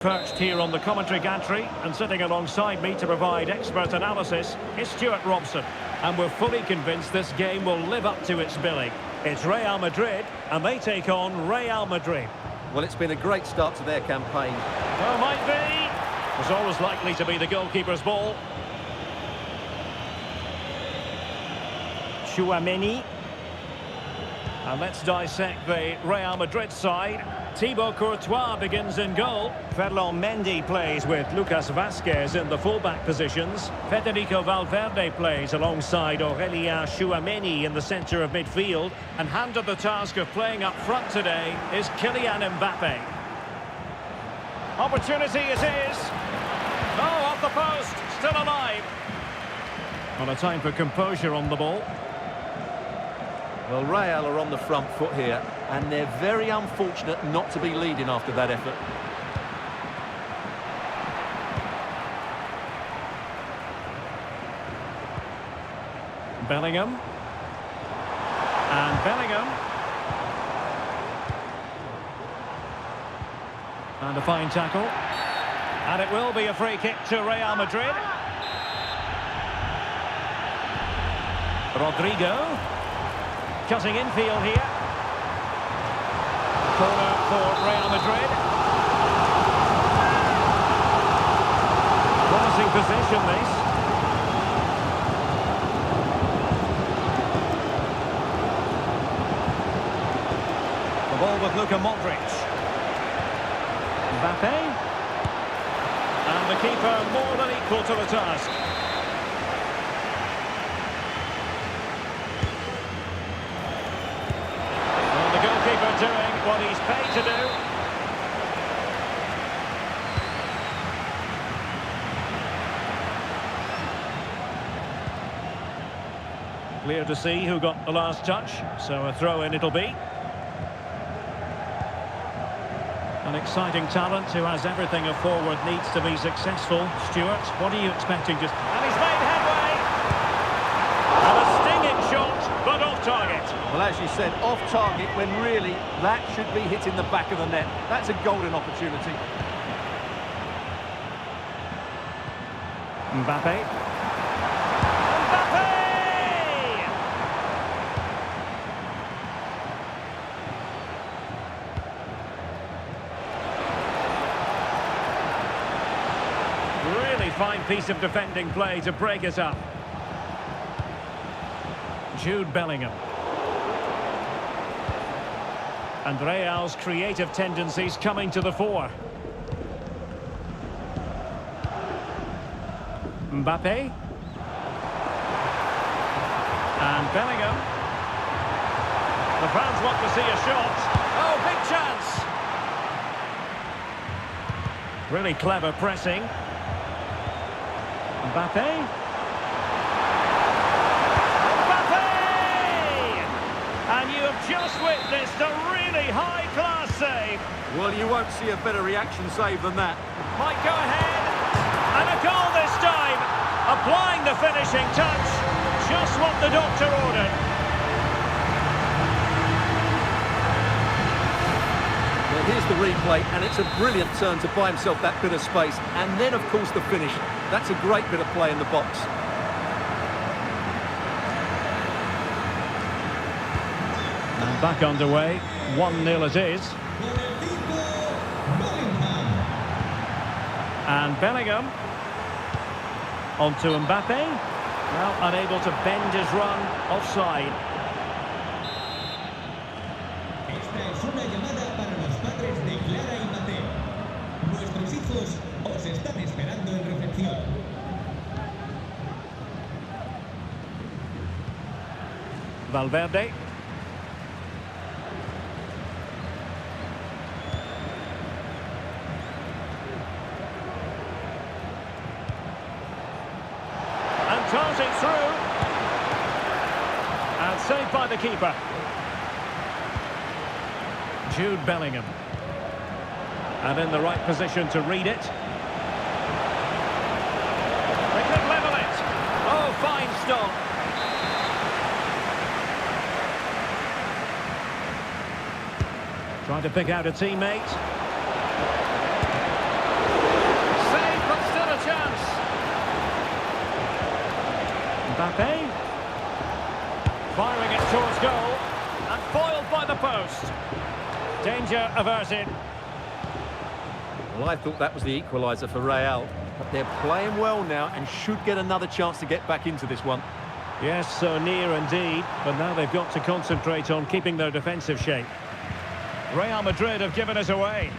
perched here on the commentary gantry, and sitting alongside me to provide expert analysis is Stuart Robson. And we're fully convinced this game will live up to its billing. It's Real Madrid, and they take on Real Madrid. Well, it's been a great start to their campaign. Oh, might be. It's always likely to be the goalkeeper's ball. Chouameni. And let's dissect the Real Madrid side. Thibaut Courtois begins in goal. Ferland Mendy plays with Lucas Vazquez in the fullback positions. Federico Valverde plays alongside Aurélien Chouameni in the centre of midfield. And handed the task of playing up front today is Kylian Mbappe. Opportunity it is. Oh, off the post, still alive. On a time for composure on the ball. Well, Real are on the front foot here, and they're very unfortunate not to be leading after that effort. Bellingham. And Bellingham. And a fine tackle. And it will be a free kick to Real Madrid. Rodrigo. Cutting infield here. Corner for Real Madrid. Promising position, this. The ball with Luka Modric. Mbappe. And the keeper more than equal to the task. Doing what he's paid to do. Clear to see who got the last touch, so a throw-in it'll be. An exciting talent who has everything a forward needs to be successful. Stuart, what are you expecting? And he's made headway! And a stinging shot, but off target. Well, as you said, off target when really that should be hitting the back of the net. That's a golden opportunity. Mbappe. Mbappe! Really fine piece of defending play to break it up. Jude Bellingham. And Real's creative tendencies coming to the fore. Mbappe. And Bellingham. The fans want to see a shot. Oh, big chance. Really clever pressing. Mbappe. And you have just witnessed a really high-class save. Well, you won't see a better reaction save than that. Might go ahead. And a goal this time. Applying the finishing touch. Just what the doctor ordered. Well, here's the replay, and it's a brilliant turn to buy himself that bit of space. And then, of course, the finish. That's a great bit of play in the box. Back underway, 1-0 it is. And Bellingham. On to Mbappe. Well, unable to bend his run, offside. Esta es una llamada para los padres de Clara y Mateo. Nuestros hijos os están esperando en recepción. Valverde. Toss it through. And saved by the keeper. Jude Bellingham. And in the right position to read it. They could level it. Oh, fine stop. Trying to pick out a teammate. Mbappe. Firing it towards goal. And foiled by the post. Danger averted. Well, I thought that was the equaliser for Real. But they're playing well now and should get another chance to get back into this one. Yes, so near indeed. But now they've got to concentrate on keeping their defensive shape. Real Madrid have given us away.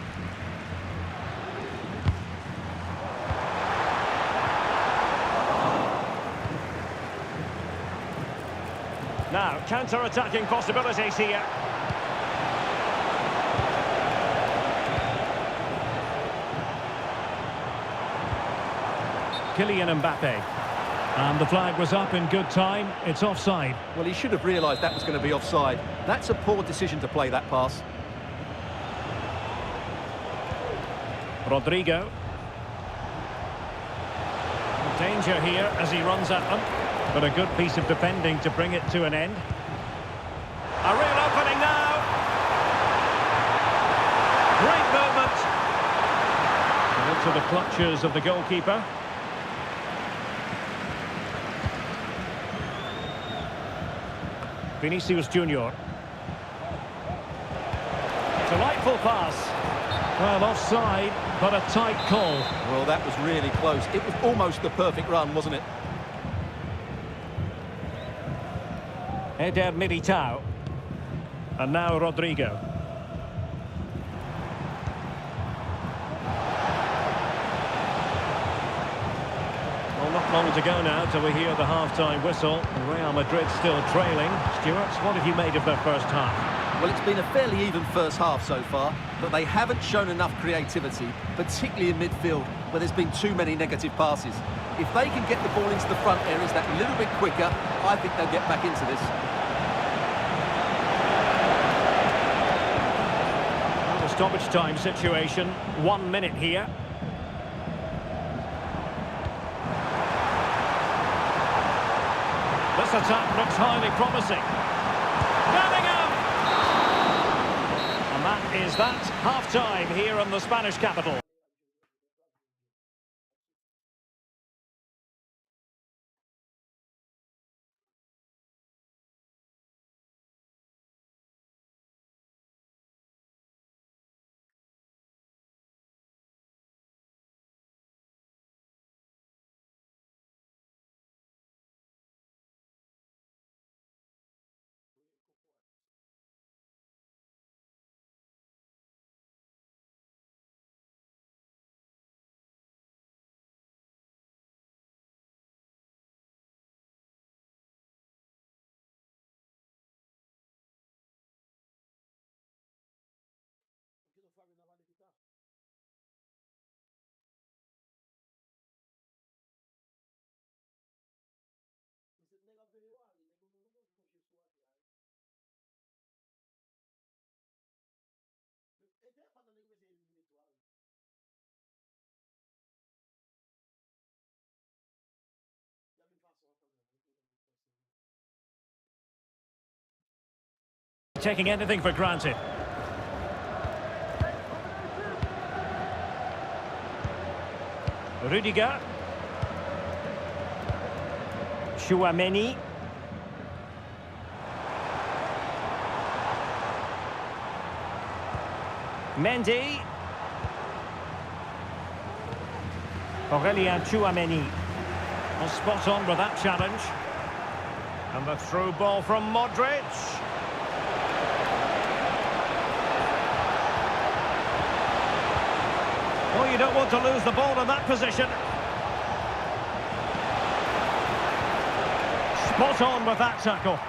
Now, counter-attacking possibilities here. Kylian Mbappe. And the flag was up in good time. It's offside. Well, he should have realised that was going to be offside. That's a poor decision to play that pass. Rodrigo. Danger here as he runs at them. But a good piece of defending to bring it to an end. A real opening now. Great movement. And into the clutches of the goalkeeper. Vinicius Junior. Delightful pass. Well, offside, but a tight call. Well, that was really close. It was almost the perfect run, wasn't it? Eder Militao. And now Rodrigo. Well, not long to go now till we hear the half-time whistle. Real Madrid still trailing. Stuart, what have you made of their first half? Well, it's been a fairly even first half so far, but they haven't shown enough creativity, particularly in midfield, where there's been too many negative passes. If they can get the ball into the front areas that little bit quicker, I think they'll get back into this. The stoppage time situation, 1 minute here. This attack looks highly promising. Bellingham! And that is that. Half-time here in the Spanish capital. Taking anything for granted. Rudiger. Chouameni. Mendy. Aurélien Chouameni. Well, spot on with that challenge. And the through ball from Modric. Well, you don't want to lose the ball in that position. Spot on with that tackle.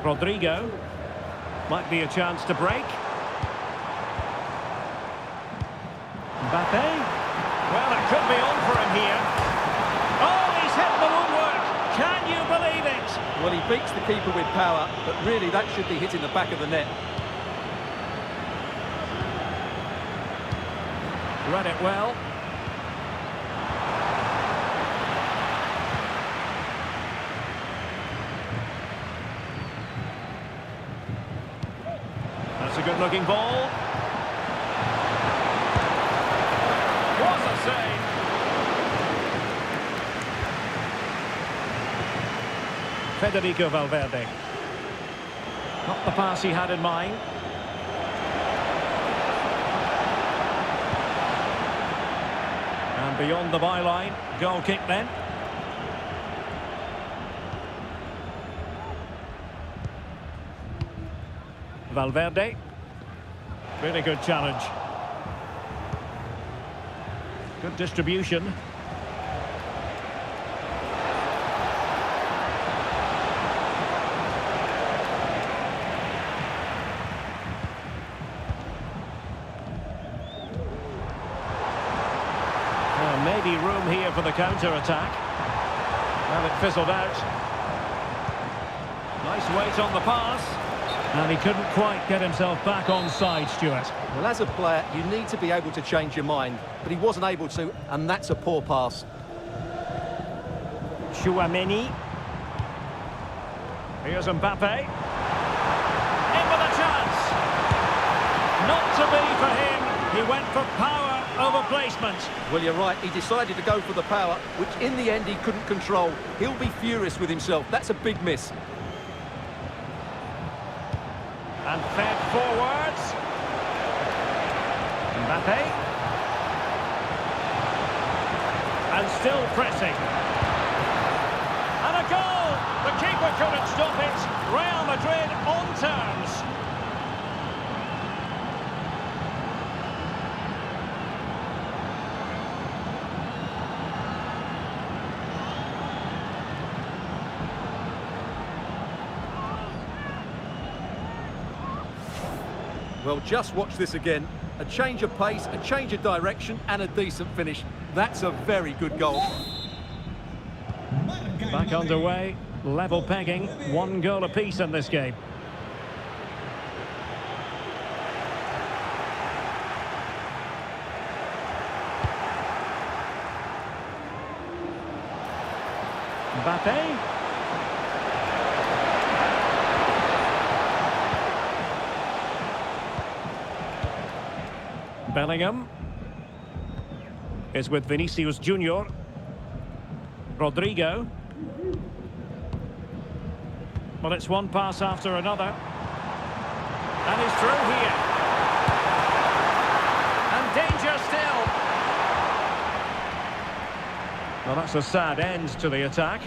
Rodrigo. Might be a chance to break. Mbappe. Well, it could be on for him here. Oh, he's hit the woodwork. Can you believe it? Well, he beats the keeper with power, but really that should be hitting the back of the net. Read it well. That's a good-looking ball. Was a save. Federico Valverde. Not the pass he had in mind. And beyond the byline, goal kick then. Valverde. Really good challenge. Good distribution. Maybe room here for the counter-attack. Well, it fizzled out. Nice weight on the pass. And he couldn't quite get himself back on side, Stuart. Well, as a player, you need to be able to change your mind, but he wasn't able to, and that's a poor pass. Chouameni. Here's Mbappe. In with a chance. Not to be for him. He went for power over placement. Well, you're right. He decided to go for the power, which in the end he couldn't control. He'll be furious with himself. That's a big miss. And fed forwards. Mbappe. And still pressing. And a goal! The keeper couldn't stop it. Real Madrid on terms. Well, just watch this again. A change of pace, a change of direction, and a decent finish. That's a very good goal. Back underway, level pegging, 1 goal apiece in this game. Mbappe. Bellingham is with Vinicius Junior. Rodrigo. Well, it's one pass after another. And he's through here. And danger still. Well, that's a sad end to the attack.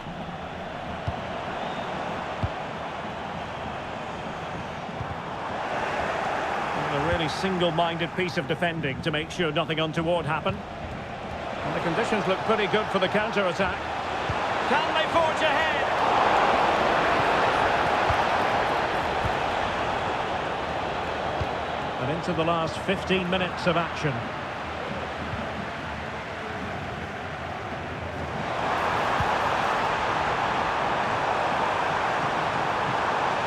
A really single-minded piece of defending to make sure nothing untoward happened. And the conditions look pretty good for the counter-attack. Can they forge ahead? And into the last 15 minutes of action.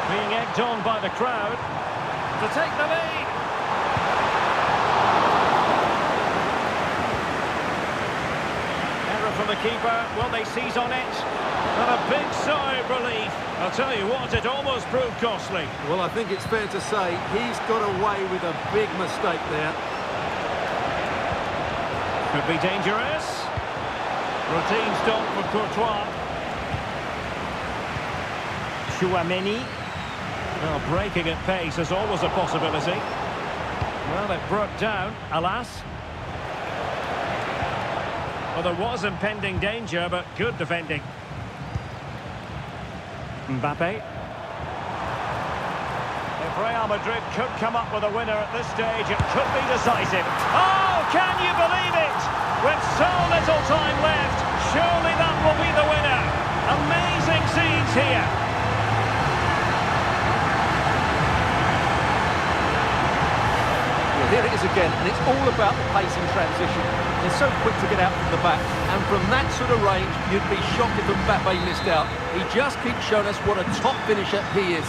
Being egged on by the crowd to take the lead. From the keeper, will they seize on it? And a big sigh of relief. I'll tell you what, it almost proved costly. Well, I think it's fair to say he's got away with a big mistake there. Could be dangerous. Routine stop for Courtois. Chouameni. Well, breaking at pace is always a possibility. Well, it broke down, alas. Well, there was impending danger, but good defending. Mbappe. If Real Madrid could come up with a winner at this stage, it could be decisive. Oh, can you believe it? With so little time left, surely that will be the winner. Amazing scenes here. Well, here it is again, and it's all about the pace in transition. They're so quick to get out from the back, and from that sort of range, you'd be shocked if Mbappe missed out. He just keeps showing us what a top finisher he is.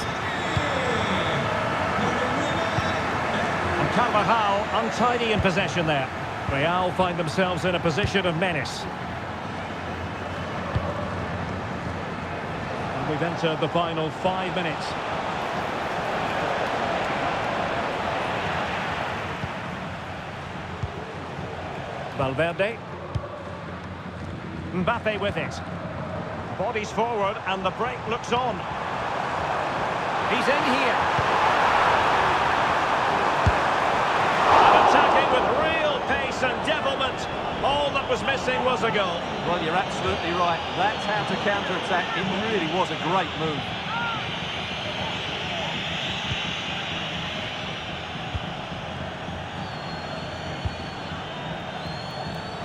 And Carvajal untidy in possession there. Real find themselves in a position of menace. And we've entered the final 5 minutes. Valverde. Mbappe with it. Bodies forward and the break looks on. He's in here. And attacking with real pace and devilment. All that was missing was a goal. Well, you're absolutely right. That's how to counter-attack. It really was a great move.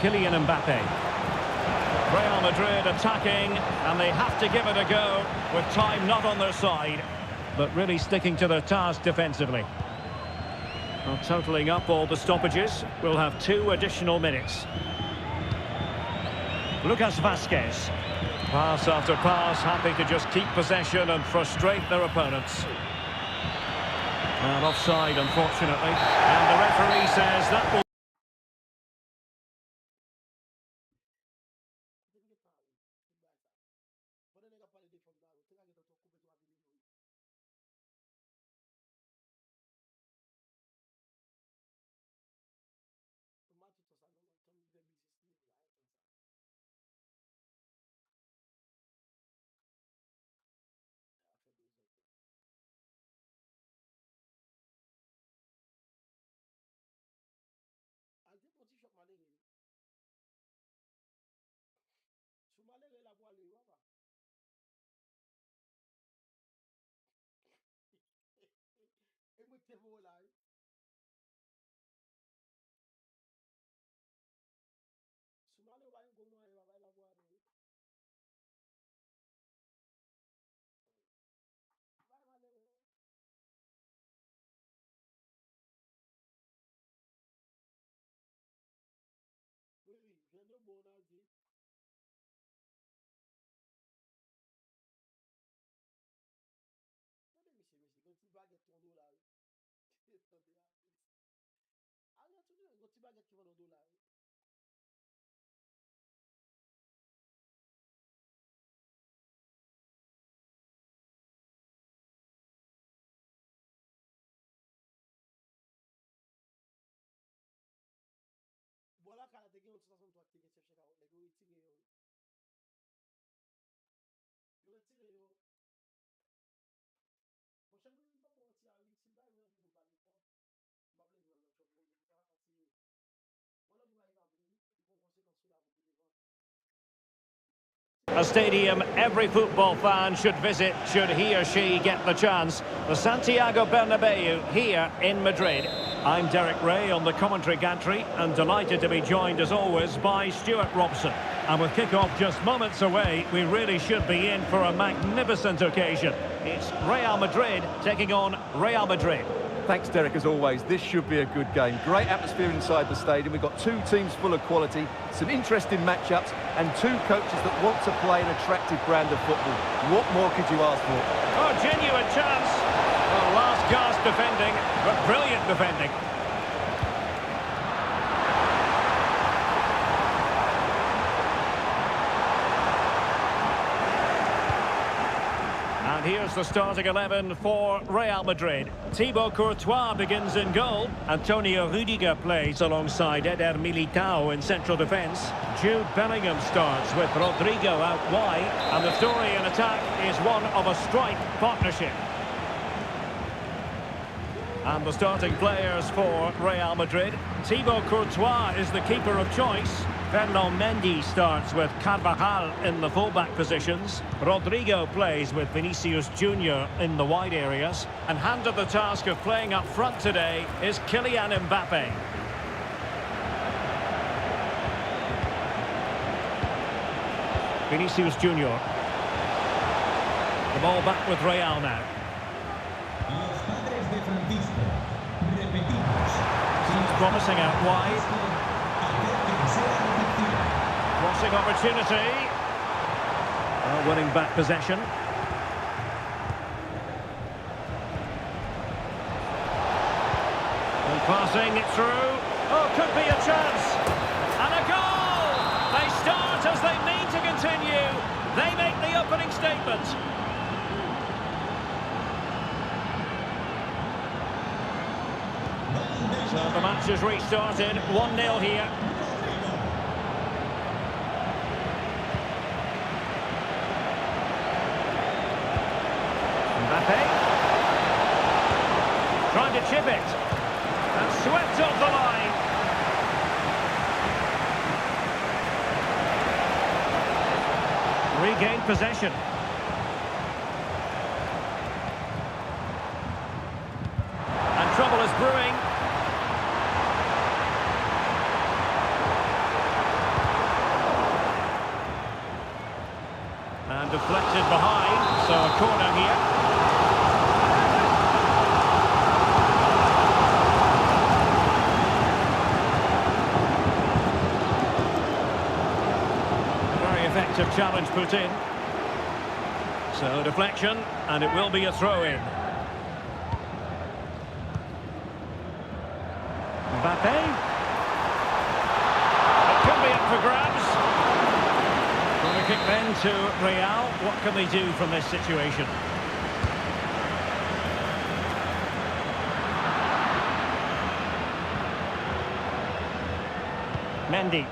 Kylian Mbappe. Real Madrid attacking, and they have to give it a go with time not on their side, but really sticking to their task defensively. Well, totalling up all the stoppages, we'll have 2 additional minutes. Lucas Vazquez. Pass after pass, happy to just keep possession and frustrate their opponents. And offside, unfortunately. And the referee says that will... A stadium every football fan should visit should he or she get the chance. The Santiago Bernabeu here in Madrid. I'm Derek Ray on the commentary gantry and delighted to be joined as always by Stuart Robson. And with kick-off just moments away, we really should be in for a magnificent occasion. It's Real Madrid taking on Real Madrid. Thanks, Derek, as always. This should be a good game. Great atmosphere inside the stadium. We've got 2 teams full of quality, some interesting matchups, and 2 coaches that want to play an attractive brand of football. What more could you ask for? Oh, genuine chance. Well, last gasp defending, but brilliant defending. And here's the starting 11 for Real Madrid. Thibaut Courtois begins in goal. Antonio Rudiger plays alongside Eder Militao in central defence. Jude Bellingham starts with Rodrigo out wide. And the story in attack is one of a strike partnership. And the starting players for Real Madrid. Thibaut Courtois is the keeper of choice. Ferland Mendy starts with Carvajal in the fullback positions. Rodrigo plays with Vinicius Junior in the wide areas. And handed the task of playing up front today is Kylian Mbappe. Vinicius Junior. The ball back with Real now. Seems promising out wide. Crossing opportunity. Winning back possession. And passing it through. Oh, could be a chance. And a goal! They start as they mean to continue. They make the opening statement. So the match has restarted. 1-0 here. to chip it. And swept off the line. Regained possession. And trouble is brewing. And deflected behind, so a corner here. Effective challenge put in. So deflection, and it will be a throw-in. Mbappe. It could be up for grabs. Corner kick then to Real. What can they do from this situation? Mendy.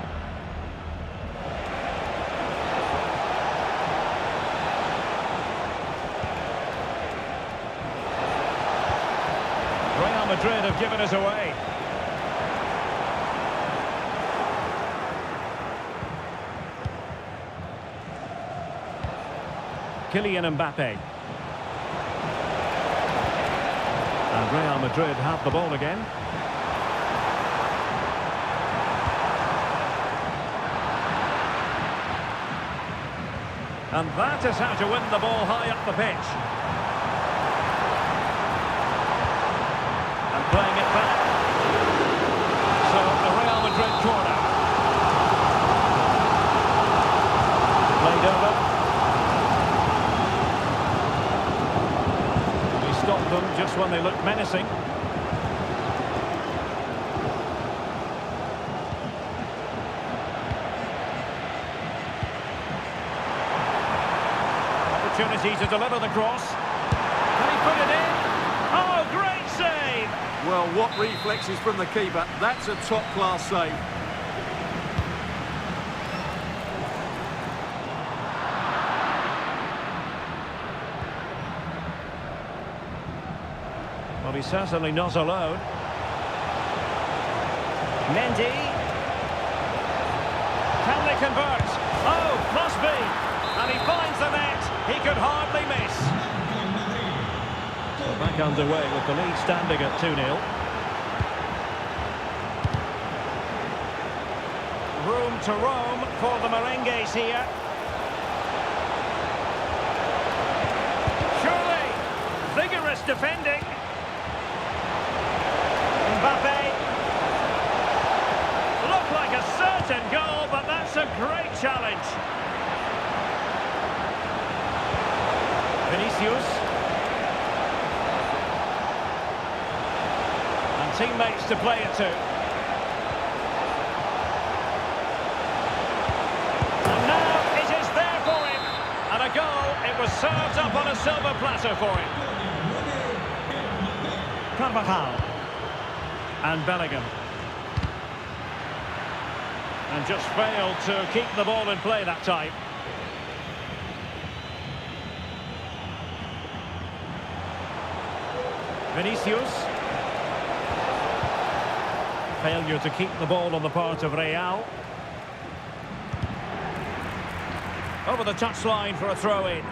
Real Madrid have given us away. Kylian Mbappe. And Real Madrid have the ball again. And that is how to win the ball high up the pitch. Playing it back. So, a Real Madrid corner. Played over. He stopped them just when they looked menacing. Opportunity to deliver the cross. Can he put it in? Oh, great save! Well, what reflexes from the keeper. That's a top-class save. Well, he's certainly not alone. Mendy. Can they convert? Oh, must be. And he finds the net. He could hardly miss. Back underway with the lead standing at 2-0. Room to roam for the Merengues here. Surely, vigorous defending. Mbappe. Looked like a certain goal, but that's a great challenge. Vinicius. Teammates to play it to. And now it is there for him. And a goal, it was served up on a silver platter for him. Carvajal. And Bellingham. And just failed to keep the ball in play that time. Vinicius. Failure to keep the ball on the part of Real. Over the touchline for a throw-in.